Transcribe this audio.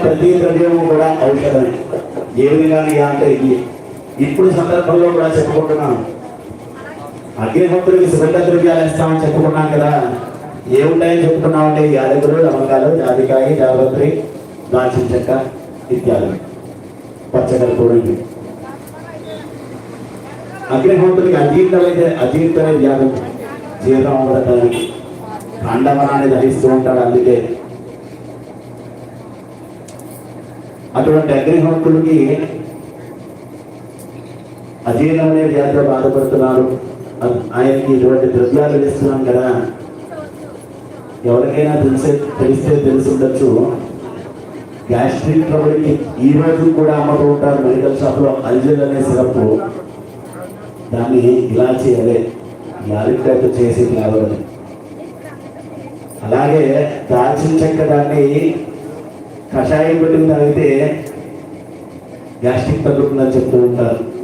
ప్రతి ద్రవ్యము కూడా ఔషధమే. ఏ విధంగా అంటే ఇప్పుడు సందర్భంలో కూడా చెప్పుకుంటున్నాం. అగ్నిహోత్రుడికి సుగంధ ద్రవ్యాలు ఇస్తామని చెప్పుకున్నాం కదా. ఏముంటాయని చెప్పుకున్నామంటే యాలకులు, లవంగాలు, జాజికాయ, జాపత్రి, దాల్చిన చెక్క ఇత్యాది పచ్చకర్పూరం. అగ్నిహోత్రుడికి అజీర్ణ వ్యాధి జీర్ణం అవ్వడానికి ఖండవనాన్ని ధరిస్తూ ఉంటాడు. అందుకే అటువంటి అగ్నిహోత్రుడికి అజీర్ణమనే వ్యాధితో బాధపడుతున్నారు. ఆయనకి ఇటువంటి ద్రవ్యాలు వేస్తున్నాం కదా. ఎవరికైనా తెలిస్తే తెలుసుండొచ్చు. గ్యాస్ట్రిక్ ట్రబుల్కి ఈ రోజు కూడా అమ్ముతూ ఉంటారు మెడికల్ షాప్ లో అల్జల్ అనే సిరప్. దాన్ని ఇలా చేయాలి, యాలక్కాయతో చేసి లాభం. అలాగే దాల్చిన చెక్క దాన్ని కషాయం పెట్టుకుని తాగితే గ్యాస్ట్రిక్ తగ్గుతుందని చెప్తూ ఉంటారు.